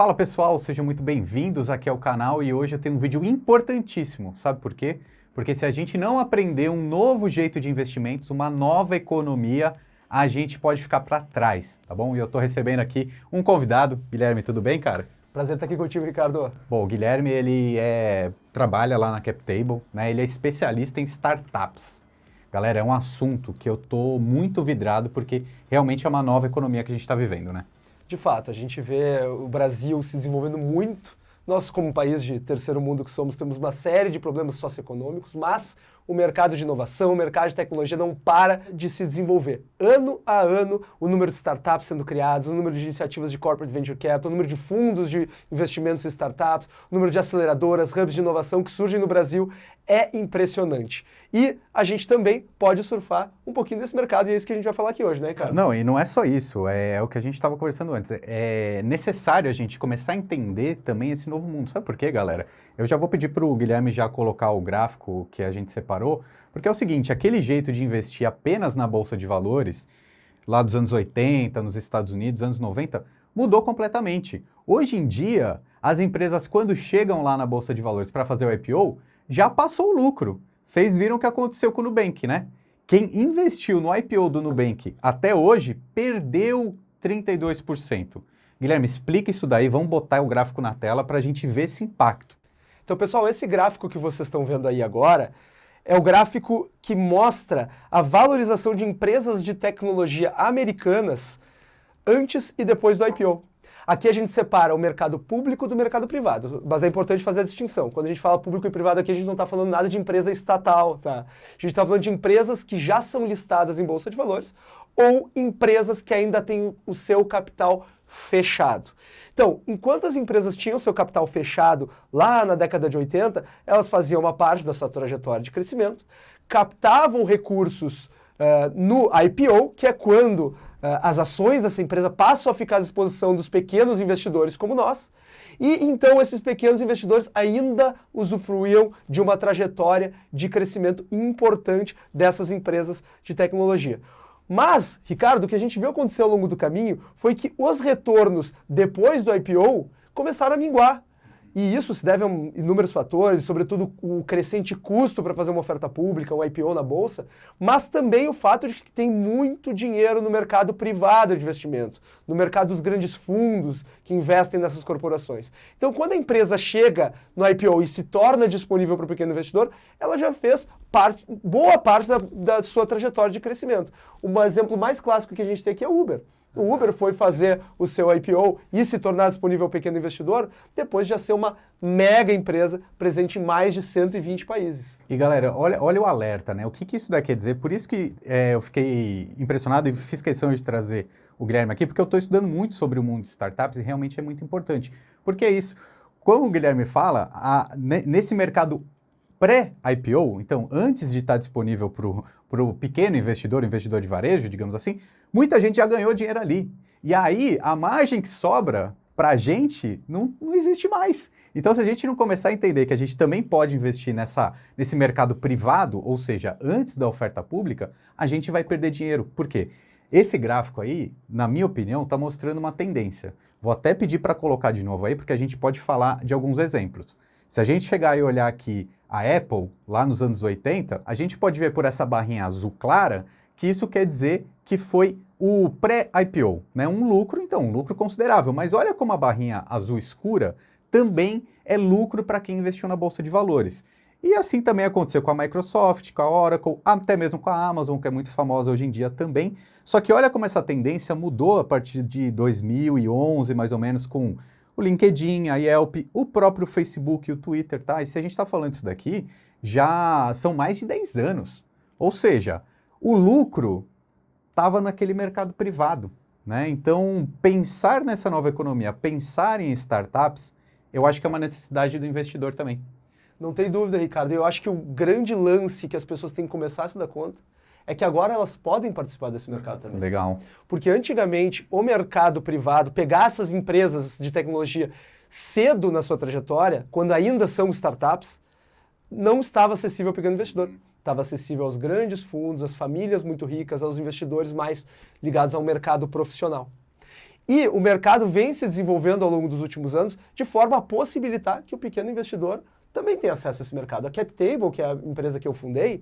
Fala pessoal, sejam muito bem-vindos aqui ao canal e hoje eu tenho um vídeo importantíssimo, sabe por quê? Porque se a gente não aprender um novo jeito de investimentos, uma nova economia, a gente pode ficar para trás, tá bom? E eu estou recebendo aqui um convidado. Guilherme, tudo bem, cara? Prazer estar aqui contigo, Ricardo. Bom, o Guilherme, trabalha lá na CapTable, né? Ele é especialista em startups. Galera, é um assunto que eu tô muito vidrado porque realmente é uma nova economia que a gente está vivendo, né? De fato, a gente vê o Brasil se desenvolvendo muito. Nós, como país de terceiro mundo que somos, temos uma série de problemas socioeconômicos, mas o mercado de inovação, o mercado de tecnologia não para de se desenvolver. Ano a ano, o número de startups sendo criados, o número de iniciativas de corporate venture capital, o número de fundos de investimentos em startups, o número de aceleradoras, hubs de inovação que surgem no Brasil é impressionante. E a gente também pode surfar um pouquinho desse mercado e é isso que a gente vai falar aqui hoje, né, cara? Não, e não é só isso, é o que a gente estava conversando antes. É necessário a gente começar a entender também esse novo mundo. Sabe por quê, galera? Eu já vou pedir para o Guilherme já colocar o gráfico que a gente separou, porque é o seguinte, aquele jeito de investir apenas na Bolsa de Valores, lá dos anos 80, nos Estados Unidos, anos 90, mudou completamente. Hoje em dia, as empresas, quando chegam lá na Bolsa de Valores para fazer o IPO, já passou o lucro. Vocês viram o que aconteceu com o Nubank, né? Quem investiu no IPO do Nubank até hoje perdeu 32%. Guilherme, explica isso daí, vamos botar o gráfico na tela para a gente ver esse impacto. Então, pessoal, esse gráfico que vocês estão vendo aí agora é o gráfico que mostra a valorização de empresas de tecnologia americanas antes e depois do IPO. Aqui a gente separa o mercado público do mercado privado, mas é importante fazer a distinção. Quando a gente fala público e privado aqui, a gente não está falando nada de empresa estatal, tá? A gente está falando de empresas que já são listadas em Bolsa de Valores ou empresas que ainda têm o seu capital fechado. Então, enquanto as empresas tinham seu capital fechado lá na década de 80, elas faziam uma parte da sua trajetória de crescimento, captavam recursos no IPO, que é quando as ações dessa empresa passam a ficar à disposição dos pequenos investidores como nós, e então esses pequenos investidores ainda usufruíam de uma trajetória de crescimento importante dessas empresas de tecnologia. Mas, Ricardo, o que a gente viu acontecer ao longo do caminho foi que os retornos depois do IPO começaram a minguar. E isso se deve a inúmeros fatores, sobretudo o crescente custo para fazer uma oferta pública, um IPO na Bolsa, mas também o fato de que tem muito dinheiro no mercado privado de investimento, no mercado dos grandes fundos que investem nessas corporações. Então, quando a empresa chega no IPO e se torna disponível para o pequeno investidor, ela já fez boa parte da sua trajetória de crescimento. Um exemplo mais clássico que a gente tem aqui é o Uber. O Uber foi fazer o seu IPO e se tornar disponível ao pequeno investidor depois de já ser uma mega empresa presente em mais de 120 países. E galera, olha o alerta, né? O que isso daí quer dizer? Por isso que eu fiquei impressionado e fiz questão de trazer o Guilherme aqui, porque eu estou estudando muito sobre o mundo de startups e realmente é muito importante. Porque é isso, como o Guilherme fala, nesse mercado pré-IPO, então antes de estar disponível para o pequeno investidor, investidor de varejo, digamos assim, muita gente já ganhou dinheiro ali. E aí, a margem que sobra para a gente não existe mais. Então, se a gente não começar a entender que a gente também pode investir nesse mercado privado, ou seja, antes da oferta pública, a gente vai perder dinheiro. Por quê? Esse gráfico aí, na minha opinião, está mostrando uma tendência. Vou até pedir para colocar de novo aí, porque a gente pode falar de alguns exemplos. Se a gente chegar e olhar aqui a Apple, lá nos anos 80, a gente pode ver por essa barrinha azul clara que isso quer dizer que foi o pré-IPO, né? Um lucro, então, um lucro considerável. Mas olha como a barrinha azul escura também é lucro para quem investiu na Bolsa de Valores. E assim também aconteceu com a Microsoft, com a Oracle, até mesmo com a Amazon, que é muito famosa hoje em dia também. Só que olha como essa tendência mudou a partir de 2011, mais ou menos, com o LinkedIn, a Yelp, o próprio Facebook e o Twitter, tá? E se a gente está falando isso daqui, já são mais de 10 anos. Ou seja, o lucro estava naquele mercado privado, né? Então, pensar nessa nova economia, pensar em startups, eu acho que é uma necessidade do investidor também. Não tem dúvida, Ricardo. Eu acho que o grande lance que as pessoas têm que começar a se dar conta é que agora elas podem participar desse mercado também. Legal. Porque antigamente o mercado privado, pegar essas empresas de tecnologia cedo na sua trajetória, quando ainda são startups, não estava acessível ao pequeno investidor. Estava acessível aos grandes fundos, às famílias muito ricas, aos investidores mais ligados ao mercado profissional. E o mercado vem se desenvolvendo ao longo dos últimos anos de forma a possibilitar que o pequeno investidor também tenha acesso a esse mercado. A CapTable, que é a empresa que eu fundei,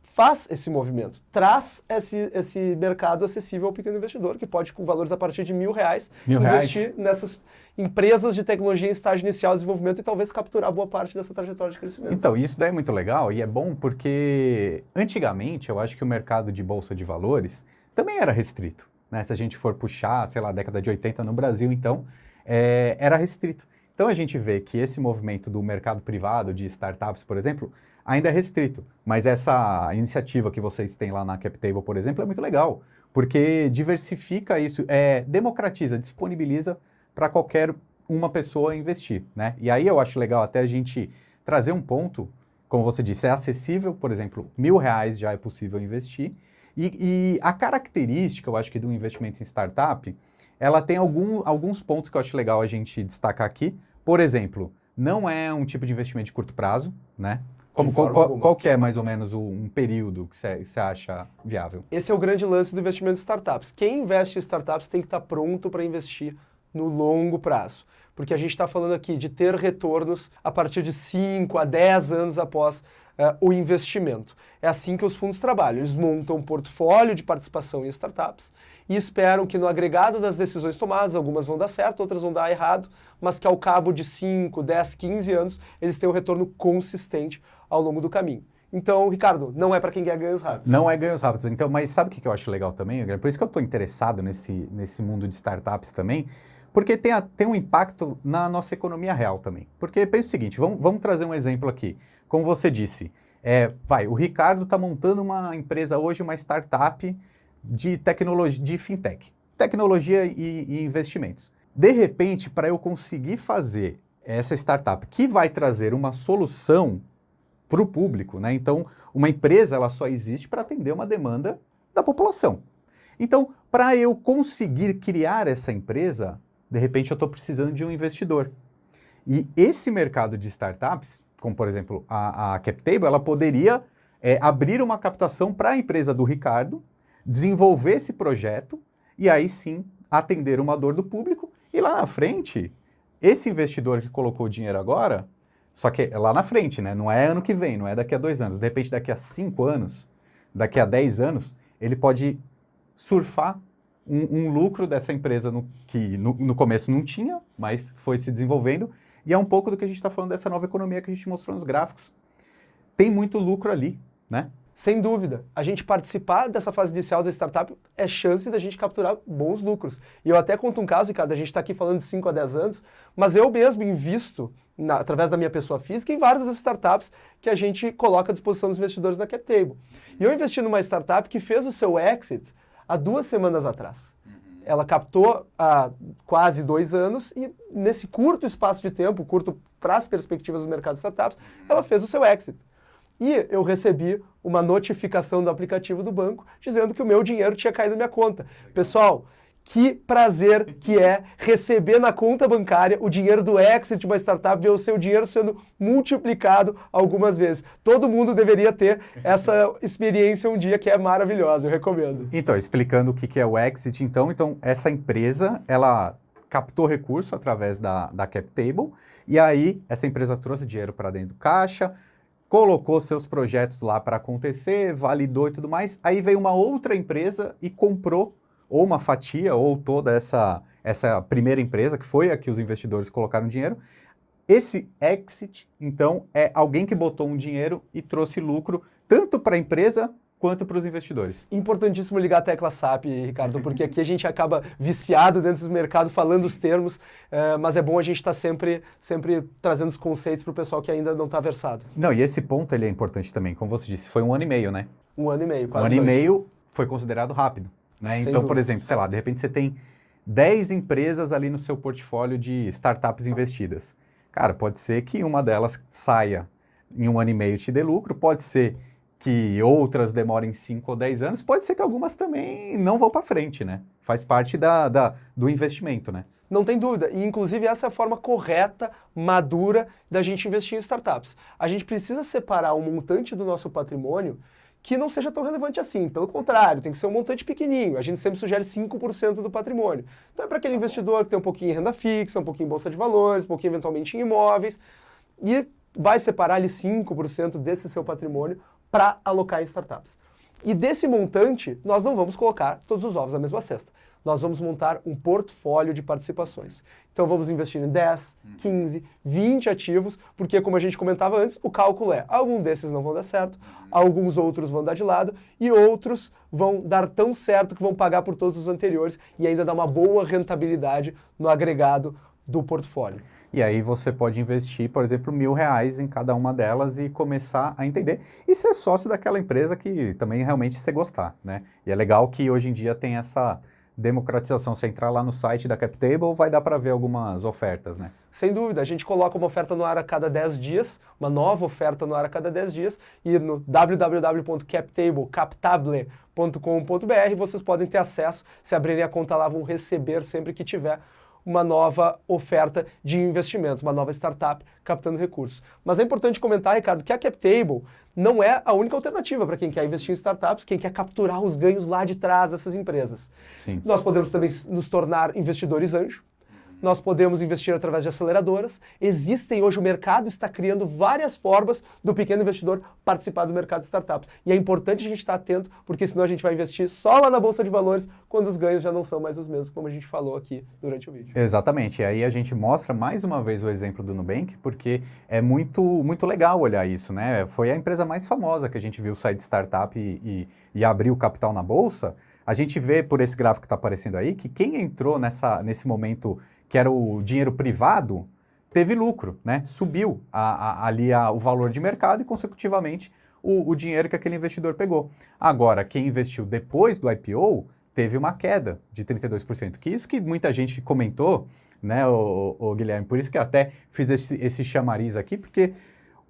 faz esse movimento, traz esse mercado acessível ao pequeno investidor, que pode, com valores a partir de R$1.000, investir nessas empresas de tecnologia em estágio inicial de desenvolvimento e talvez capturar boa parte dessa trajetória de crescimento. Então, isso daí é muito legal e é bom porque antigamente eu acho que o mercado de bolsa de valores também era restrito, né? Se a gente for puxar, sei lá, a década de 80 no Brasil, então, era restrito. Então a gente vê que esse movimento do mercado privado, de startups, por exemplo, ainda é restrito. Mas essa iniciativa que vocês têm lá na CapTable, por exemplo, é muito legal, porque diversifica isso, democratiza, disponibiliza para qualquer uma pessoa investir, né? E aí eu acho legal até a gente trazer um ponto, como você disse, é acessível, por exemplo, R$1.000 já é possível investir, e a característica, eu acho que do investimento em startup, ela tem alguns pontos que eu acho legal a gente destacar aqui. Por exemplo, não é um tipo de investimento de curto prazo, né? Qual que é mais ou menos um período que você acha viável? Esse é o grande lance do investimento em startups. Quem investe em startups tem que estar pronto para investir no longo prazo. Porque a gente está falando aqui de ter retornos a partir de 5 a 10 anos após o investimento. É assim que os fundos trabalham. Eles montam um portfólio de participação em startups e esperam que no agregado das decisões tomadas, algumas vão dar certo, outras vão dar errado, mas que ao cabo de 5, 10, 15 anos, eles tenham um retorno consistente ao longo do caminho. Então, Ricardo, não é para quem quer ganhos rápidos. Não é ganhos rápidos. Então, mas sabe o que eu acho legal também? Por isso que eu estou interessado nesse mundo de startups também, porque tem um impacto na nossa economia real também. Porque pensa o seguinte, vamos trazer um exemplo aqui. Como você disse, o Ricardo está montando uma empresa hoje, uma startup de tecnologia, de fintech, tecnologia e investimentos. De repente, para eu conseguir fazer essa startup que vai trazer uma solução para o público, né? Então, uma empresa ela só existe para atender uma demanda da população. Então, para eu conseguir criar essa empresa, de repente eu estou precisando de um investidor. E esse mercado de startups, como por exemplo a CapTable, ela poderia abrir uma captação para a empresa do Ricardo, desenvolver esse projeto e aí sim atender uma dor do público. E lá na frente, esse investidor que colocou o dinheiro agora, só que é lá na frente, né? Não é ano que vem, não é daqui a 2 anos. De repente, daqui a 5 anos, daqui a 10 anos, ele pode surfar um lucro dessa empresa que no começo não tinha, mas foi se desenvolvendo. E é um pouco do que a gente está falando dessa nova economia que a gente mostrou nos gráficos. Tem muito lucro ali, né? Sem dúvida. A gente participar dessa fase inicial da startup é chance da gente capturar bons lucros. E eu até conto um caso, Ricardo, a gente está aqui falando de 5 a 10 anos, mas eu mesmo invisto, através da minha pessoa física, em várias das startups que a gente coloca à disposição dos investidores na CapTable. E eu investi numa startup que fez o seu exit há 2 semanas atrás. Ela captou há quase 2 anos e nesse curto espaço de tempo, curto para as perspectivas do mercado de startups, ela fez o seu exit. E eu recebi uma notificação do aplicativo do banco dizendo que o meu dinheiro tinha caído na minha conta. Pessoal, que prazer que é receber na conta bancária o dinheiro do exit de uma startup, ver o seu dinheiro sendo multiplicado algumas vezes. Todo mundo deveria ter essa experiência um dia que é maravilhosa, eu recomendo. Então, explicando o que é o exit, então essa empresa, ela captou recurso através da CapTable e aí essa empresa trouxe dinheiro para dentro do caixa, colocou seus projetos lá para acontecer, validou e tudo mais, aí veio uma outra empresa e comprou ou uma fatia, ou toda essa primeira empresa, que foi a que os investidores colocaram dinheiro. Esse exit, então, é alguém que botou um dinheiro e trouxe lucro, tanto para a empresa quanto para os investidores. Importantíssimo ligar a tecla SAP, Ricardo, porque aqui a gente acaba viciado dentro do mercado, falando os termos, mas é bom a gente estar sempre trazendo os conceitos para o pessoal que ainda não está versado. Não, e esse ponto ele é importante também, como você disse, foi 1 ano e meio, né? 1 ano e meio, quase 2. 1 ano e 2. meio foi considerado rápido. Né? Então, dúvida. por exemplo, sei lá, de repente você tem 10 empresas ali no seu portfólio de startups investidas. Cara, pode ser que uma delas saia em 1 ano e meio e te dê lucro, pode ser que outras demorem 5 ou 10 anos, pode ser que algumas também não vão para frente, né? Faz parte do investimento, né? Não tem dúvida. E, inclusive, essa é a forma correta, madura, da gente investir em startups. A gente precisa separar um montante do nosso patrimônio que não seja tão relevante assim. Pelo contrário, tem que ser um montante pequenininho. A gente sempre sugere 5% do patrimônio. Então é para aquele investidor que tem um pouquinho em renda fixa, um pouquinho em bolsa de valores, um pouquinho eventualmente em imóveis, e vai separar ali 5% desse seu patrimônio para alocar em startups. E desse montante, nós não vamos colocar todos os ovos na mesma cesta. Nós vamos montar um portfólio de participações. Então vamos investir em 10, 15, 20 ativos, porque como a gente comentava antes, o cálculo é, algum desses não vão dar certo, alguns outros vão dar de lado e outros vão dar tão certo que vão pagar por todos os anteriores e ainda dar uma boa rentabilidade no agregado do portfólio. E aí você pode investir, por exemplo, R$1.000 em cada uma delas e começar a entender e ser sócio daquela empresa que também realmente você gostar, né? E é legal que hoje em dia tem essa democratização. Você entrar lá no site da CapTable, vai dar para ver algumas ofertas, né? Sem dúvida, a gente coloca uma oferta no ar a cada 10 dias, uma nova oferta no ar a cada 10 dias, e no www.captable.com.br vocês podem ter acesso, se abrirem a conta lá, vão receber sempre que tiver uma nova oferta de investimento, uma nova startup captando recursos. Mas é importante comentar, Ricardo, que a CapTable não é a única alternativa para quem quer investir em startups, quem quer capturar os ganhos lá de trás dessas empresas. Sim. Nós podemos também nos tornar investidores anjo, nós podemos investir através de aceleradoras. Existem hoje, o mercado está criando várias formas do pequeno investidor participar do mercado de startups. E é importante a gente estar atento, porque senão a gente vai investir só lá na Bolsa de Valores, quando os ganhos já não são mais os mesmos, como a gente falou aqui durante o vídeo. Exatamente. E aí a gente mostra mais uma vez o exemplo do Nubank, porque é muito legal olhar isso, né? Foi a empresa mais famosa que a gente viu sair de startup e abrir o capital na Bolsa. A gente vê por esse gráfico que está aparecendo aí, que quem entrou nesse momento que era o dinheiro privado, teve lucro, né? Subiu o valor de mercado e, consecutivamente, o dinheiro que aquele investidor pegou. Agora, quem investiu depois do IPO teve uma queda de 32%, que isso que muita gente comentou, né, o Guilherme? Por isso que eu até fiz esse chamariz aqui, porque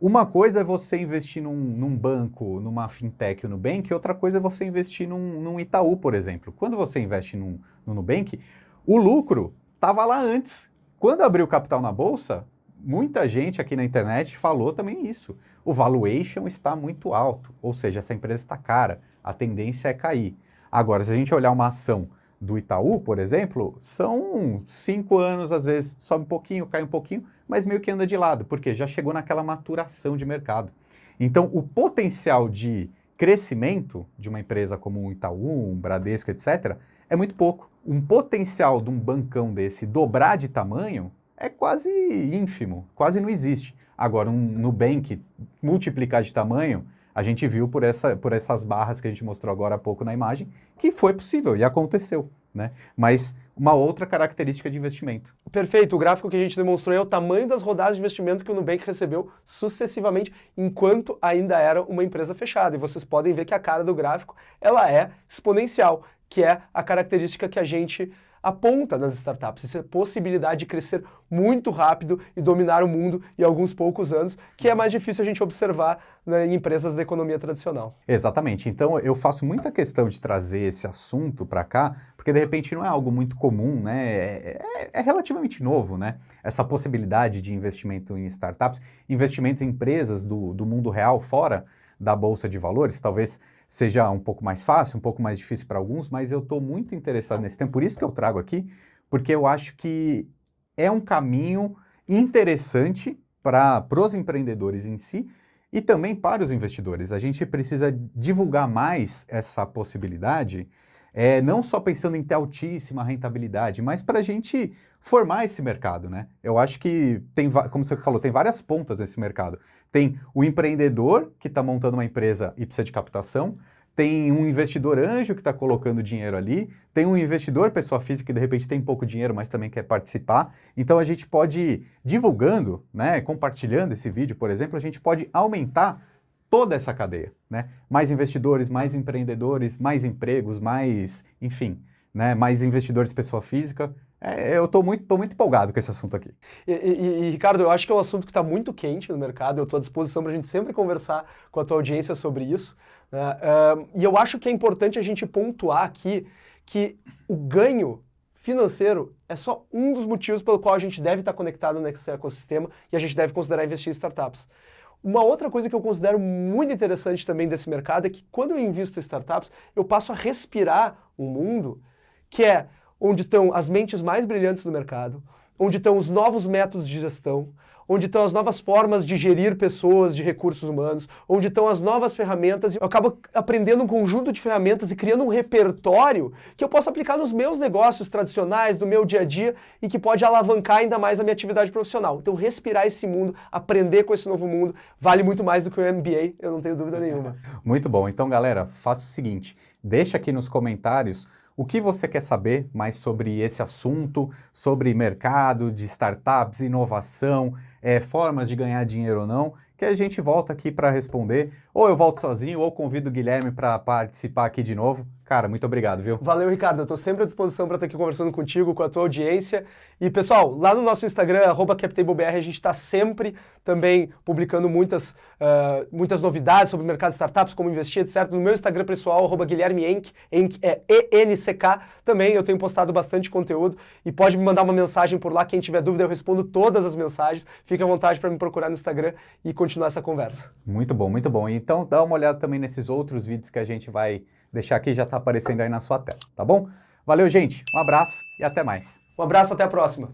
uma coisa é você investir num banco, numa fintech ou no Nubank, outra coisa é você investir num Itaú, por exemplo. Quando você investe no Nubank, o lucro estava lá antes. Quando abriu o capital na Bolsa, muita gente aqui na internet falou também isso. O valuation está muito alto, ou seja, essa empresa está cara, a tendência é cair. Agora, se a gente olhar uma ação do Itaú, por exemplo, são 5 anos, às vezes sobe um pouquinho, cai um pouquinho, mas meio que anda de lado, porque já chegou naquela maturação de mercado. Então, o potencial de crescimento de uma empresa como um Itaú, um Bradesco, etc., é muito pouco. Um potencial de um bancão desse dobrar de tamanho é quase ínfimo, quase não existe. Agora, um Nubank multiplicar de tamanho, a gente viu por essas barras que a gente mostrou agora há pouco na imagem, que foi possível e aconteceu, né? Mas uma outra característica de investimento. Perfeito, o gráfico que a gente demonstrou é o tamanho das rodadas de investimento que o Nubank recebeu sucessivamente, enquanto ainda era uma empresa fechada. E vocês podem ver que a cara do gráfico, ela é exponencial, que é a característica que a gente aponta nas startups, essa possibilidade de crescer muito rápido e dominar o mundo em alguns poucos anos, que é mais difícil a gente observar, né, em empresas da economia tradicional. Exatamente. Então, eu faço muita questão de trazer esse assunto para cá, porque de repente não é algo muito comum, né? É relativamente novo, né? Essa possibilidade de investimento em startups, investimentos em empresas do mundo real, fora da Bolsa de Valores, talvez seja um pouco mais fácil, um pouco mais difícil para alguns, mas eu estou muito interessado nesse tema, por isso que eu trago aqui, porque eu acho que é um caminho interessante para os empreendedores em si e também para os investidores. A gente precisa divulgar mais essa possibilidade, não só pensando em ter altíssima rentabilidade, mas para a gente formar esse mercado, né? Eu acho que tem, como você falou, tem várias pontas nesse mercado. Tem o empreendedor que está montando uma empresa e precisa de captação, tem um investidor anjo que está colocando dinheiro ali, tem um investidor, pessoa física, que de repente tem pouco dinheiro, mas também quer participar. Então a gente pode, divulgando, né, compartilhando esse vídeo, por exemplo, a gente pode aumentar toda essa cadeia, né? Mais investidores, mais empreendedores, mais empregos, mais, enfim, né, mais investidores pessoa física. Eu tô muito empolgado com esse assunto aqui. Ricardo, eu acho que é um assunto que está muito quente no mercado, eu estou à disposição para a gente sempre conversar com a tua audiência sobre isso, né? E eu acho que é importante a gente pontuar aqui que o ganho financeiro é só um dos motivos pelo qual a gente deve estar conectado nesse ecossistema e a gente deve considerar investir em startups. Uma outra coisa que eu considero muito interessante também desse mercado é que quando eu invisto em startups, eu passo a respirar um mundo que é onde estão as mentes mais brilhantes do mercado, onde estão os novos métodos de gestão, onde estão as novas formas de gerir pessoas, de recursos humanos, onde estão as novas ferramentas. Eu acabo aprendendo um conjunto de ferramentas e criando um repertório que eu posso aplicar nos meus negócios tradicionais, no meu dia a dia, e que pode alavancar ainda mais a minha atividade profissional. Então, respirar esse mundo, aprender com esse novo mundo, vale muito mais do que o MBA, eu não tenho dúvida nenhuma. Muito bom. Então, galera, faça o seguinte, deixa aqui nos comentários o que você quer saber mais sobre esse assunto, sobre mercado de startups, inovação, formas de ganhar dinheiro ou não, que a gente volta aqui para responder. Ou eu volto sozinho, ou convido o Guilherme para participar aqui de novo. Cara, muito obrigado, viu? Valeu, Ricardo. Eu estou sempre à disposição para estar aqui conversando contigo, com a tua audiência. E, pessoal, lá no nosso Instagram, @CapTableBR, a gente está sempre também publicando muitas novidades sobre o mercado de startups, como investir, etc. No meu Instagram pessoal, @GuilhermeEnck, Enck é ENCK. Também eu tenho postado bastante conteúdo e pode me mandar uma mensagem por lá. Quem tiver dúvida, eu respondo todas as mensagens. Fique à vontade para me procurar no Instagram e continuar essa conversa. Muito bom, muito bom. Então, dá uma olhada também nesses outros vídeos que a gente vai deixar aqui, já está aparecendo aí na sua tela, tá bom? Valeu, gente. Um abraço e até mais. Um abraço, até a próxima.